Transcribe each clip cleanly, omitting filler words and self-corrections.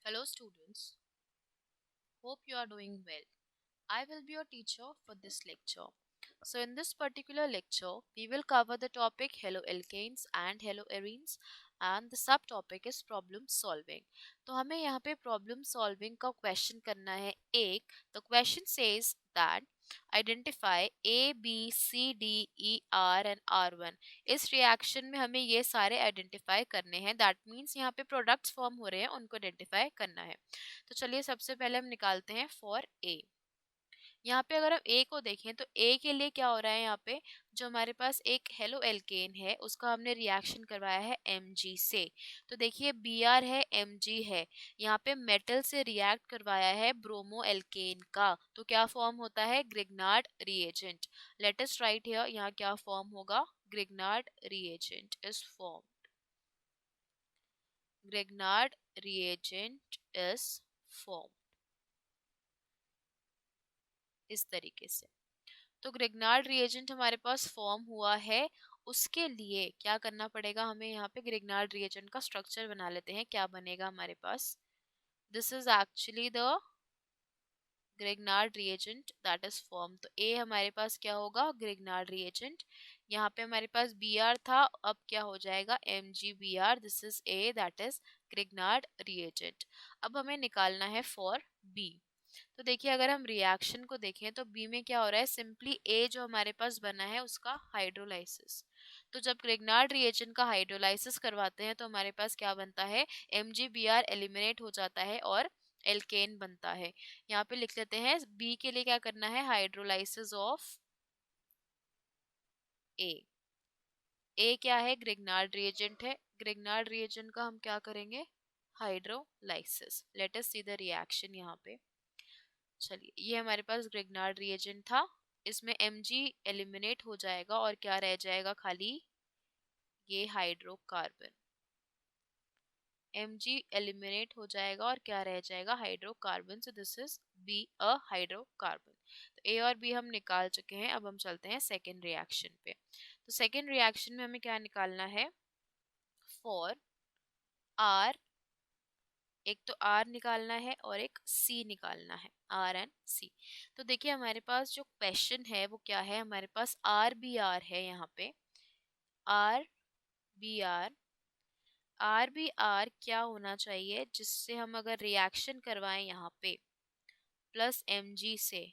Hello students, hope you are doing well. I will be your teacher for this lecture. So in this particular lecture, we will cover the topic haloalkanes and haloarenes and the subtopic is problem solving. तो हमें यहाँ पे problem solving का question करना है एक. The question says that identify A, B, C, D, E, R and R1. इस reaction में हमें ये सारे identify करने हैं. That means यहाँ पे products form हो रहे हैं, उनको identify करना है. तो चलिए सबसे पहले हम निकालते हैं for A. यहाँ पे अगर हम ए को देखें तो ए के लिए क्या हो रहा है, यहाँ पे जो हमारे पास एक हेलो एल्केन है उसका हमने रिएक्शन करवाया है Mg से. तो देखिए Br है, Mg है, यहाँ पे मेटल से रिएक्ट करवाया है ब्रोमो एल्केन का. तो क्या फॉर्म होता है, Grignard reagent. Let us right here, यहाँ क्या फॉर्म होगा, Grignard reagent is form. Grignard reagent is form इस तरीके से. तो ग्रिग्नार्ड रिएजेंट हमारे पास फॉर्म हुआ है. उसके लिए क्या करना पड़ेगा हमें, यहाँ पे ग्रिग्नार्ड रिएजेंट का स्ट्रक्चर बना लेते हैं. क्या बनेगा हमारे पास, this is actually the Grignard reagent that is form. तो ए हमारे पास क्या होगा, ग्रिग्नार्ड रिएजेंट. यहाँ पे हमारे पास Br था, अब क्या हो जाएगा MgBr. This is a that is Grignard reagent. अब हमें निकालना है फॉर बी. तो देखिए अगर हम रिएक्शन को देखें तो बी में क्या हो रहा है, सिंपली ए जो हमारे पास बना है उसका हाइड्रोलाइसिस. तो जब ग्रिग्नार्ड रिएजेंट का हाइड्रोलाइसिस करवाते हैं तो हमारे पास क्या बनता है, MgBr एलिमिनेट हो जाता है और एल्केन बनता है. यहाँ पे लिख लेते हैं बी के लिए क्या करना है, हाइड्रोलाइसिस ऑफ ए. ए क्या है, ग्रिग्नार्ड रिएजेंट है. ग्रिग्नार्ड रिएजेंट का हम क्या करेंगे, hydrolysis. Let us see the reaction. यहाँ पे चलिए ये हमारे पास ग्रिग्नार्ड रिएजेंट था, इसमें Mg एलिमिनेट हो जाएगा और क्या रह जाएगा, खाली ये हाइड्रोकार्बन. Mg एलिमिनेट हो जाएगा और क्या रह जाएगा, hydrocarbon. So this is be a hydrocarbon. तो ए और बी हम निकाल चुके हैं. अब हम चलते हैं सेकेंड रिएक्शन पे. तो सेकेंड रिएक्शन में हमें क्या निकालना है, फॉर आर. एक तो R निकालना है और एक C निकालना है, R एंड C. तो देखिए हमारे पास जो क्वेश्चन है वो क्या है, हमारे पास RBr है. यहाँ पे RBr. RBr क्या होना चाहिए, जिससे हम अगर रिएक्शन करवाएं यहाँ पे प्लस Mg से,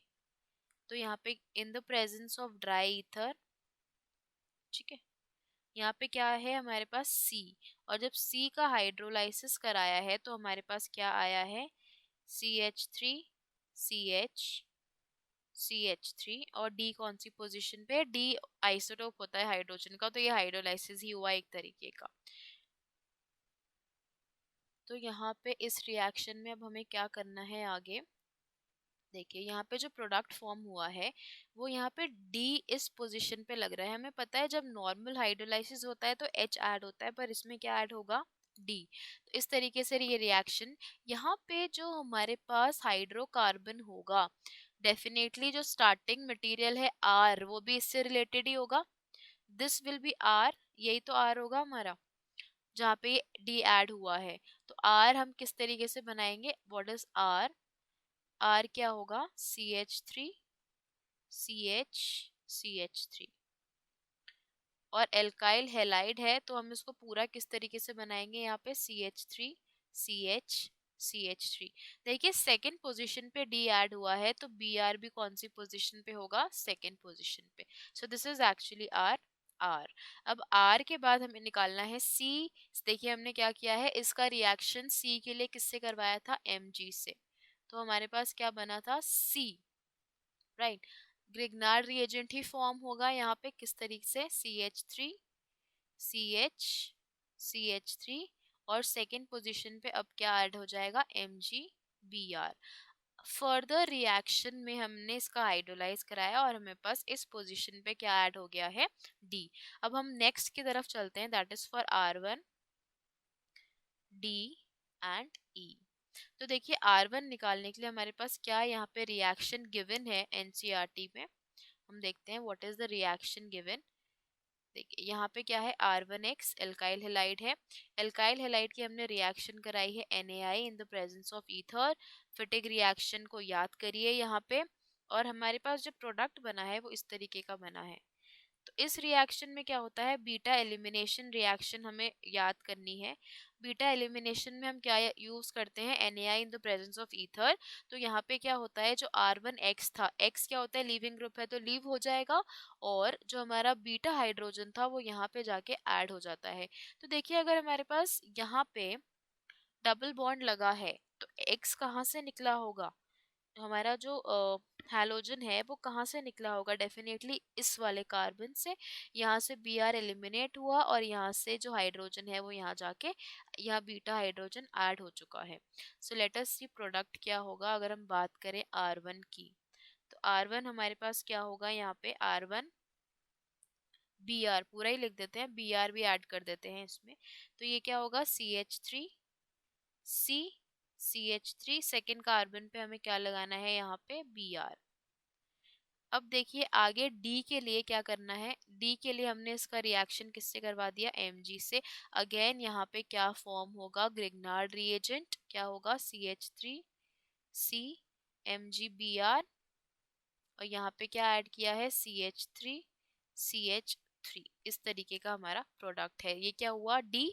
तो यहाँ पे in the presence of dry ether, ठीक है, यहाँ पे क्या है हमारे पास C. और जब C का हाइड्रोलाइसिस कराया है तो हमारे पास क्या आया है, CH3 CH CH3. और D कौन सी पोजीशन पे, D आइसोटोप होता है हाइड्रोजन का. तो ये हाइड्रोलाइसिस ही हुआ एक तरीके का. तो यहाँ पे इस रिएक्शन में अब हमें क्या करना है आगे, देखिए यहाँ पे जो प्रोडक्ट फॉर्म हुआ है वो यहाँ पे D इस पोजीशन पे लग रहा है. हमें पता है जब नॉर्मल हाइड्रोलाइसिस होता है तो H ऐड होता है, पर इसमें क्या ऐड होगा, D. तो इस तरीके से ये रिएक्शन, यहाँ पे जो हमारे पास हाइड्रोकार्बन होगा, डेफिनेटली जो स्टार्टिंग मटेरियल है R वो भी इससे रिलेटेड ही होगा. दिस विल बी R, यही तो R होगा हमारा जहाँ पे D ऐड हुआ है. तो R हम किस तरीके से बनाएंगे, व्हाट इज R, R क्या होगा, CH3 CH CH3. और एल्काइल हेलाइड है तो हम इसको पूरा किस तरीके से बनाएंगे, यहाँ पे CH3 CH CH3. देखिए सेकंड पोजीशन पे D ऐड हुआ है तो Br भी कौन सी पोजीशन पे होगा, सेकंड पोजीशन पे. So this is actually R. R. अब R के बाद हमें निकालना है C. देखिए हमने क्या किया है, इसका रिएक्शन C के लिए किससे करवाया था, Mg से. तो हमारे पास क्या बना था, C, राइट. ग्रिग्नार्ड रिएजेंट ही फॉर्म होगा यहाँ पे किस तरीके से, CH3 CH CH3. और सेकेंड पोजीशन पे अब क्या ऐड हो जाएगा, MgBr. फर्दर रिएक्शन में हमने इसका हाइड्रोलाइज कराया और हमें पास इस पोजीशन पे क्या ऐड हो गया है, D. अब हम नेक्स्ट की तरफ चलते हैं, that is for R1 D and E. तो देखिए R1 निकालने के लिए हमारे पास क्या यहाँ पे रिएक्शन गिवन है NCERT में. हम देखते हैं what is the reaction given. देखिए यहाँ पे क्या है, R1X एल्काइल हेलाइड है। एल्काइल हेलाइड की हमने रिएक्शन कराई है NaI in the presence of ether. फिटिक reaction को याद करिए यहाँ पे, और हमारे पास जो प्रोडक्ट बना है वो इस तरीके का बना है। तो इस रिएक्शन में क्या होता है, बीटा एलिमिनेशन रिएक्शन हमें याद करनी है। बीटा एलिमिनेशन में हम क्या यूज करते हैं, NaI in the presence of ether. तो यहाँ पे क्या होता है, जो R1X था, X क्या होता है, लीविंग ग्रुप है तो लीव हो जाएगा, और जो हमारा बीटा हाइड्रोजन था वो यहाँ पे जाके ऐड हो जाता है। तो देखिए अगर हमारे पास यहाँ पे डबल बॉन्ड लगा है तो X कहाँ से निकला होगा, हमारा जो हैलोजन है वो कहाँ से निकला होगा, डेफिनेटली इस वाले कार्बन से। यहाँ से Br एलिमिनेट हुआ और यहाँ से जो हाइड्रोजन है वो यहाँ जाके यहाँ बीटा हाइड्रोजन ऐड हो चुका है। सो लेट अस सी प्रोडक्ट क्या होगा अगर हम बात करें R1 की। तो R1 हमारे पास क्या होगा, यहाँ पे R1 Br पूरा ही लिख देते हैं, Br भी ऐड कर देते हैं इसमें। तो ये क्या होगा, CH3 C CH3, second carbon पे हमें क्या लगाना है, यहाँ पे Br। अब देखिए आगे D के लिए क्या करना है, D के लिए हमने इसका रिएक्शन किससे करवा दिया, Mg से। अगेन यहाँ पे क्या फॉर्म होगा, ग्रिग्नार्ड रिएजेंट, क्या होगा CH3 C MgBr, और यहाँ पे क्या ऐड किया है CH3 CH3। इस तरीके का हमारा प्रोडक्ट है। ये क्या हुआ, D,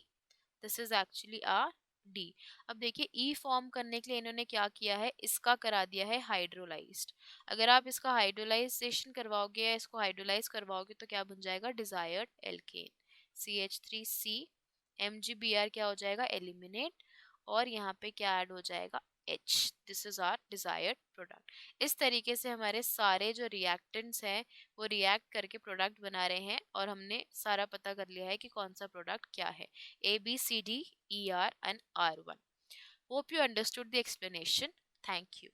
this is actually R D. अब देखिए ई फॉर्म करने के लिए इन्होंने क्या किया है, इसका करा दिया है हाइड्रोलाइज्ड। अगर आप इसका हाइड्रोलाइजेशन करवाओगे या इसको हाइड्रोलाइज करवाओगे तो क्या बन जाएगा, डिजायर्ड एल्केन, CH3C MgBr क्या हो जाएगा, एलिमिनेट, और यहाँ पे क्या ऐड हो जाएगा, H, this is our desired product. इस तरीके से हमारे सारे जो रिएक्टेंट्स हैं वो रिएक्ट करके प्रोडक्ट बना रहे हैं, और हमने सारा पता कर लिया है कि कौन सा प्रोडक्ट क्या है, A, B, C, D, E, R and R1. Hope you understood the explanation. Thank you.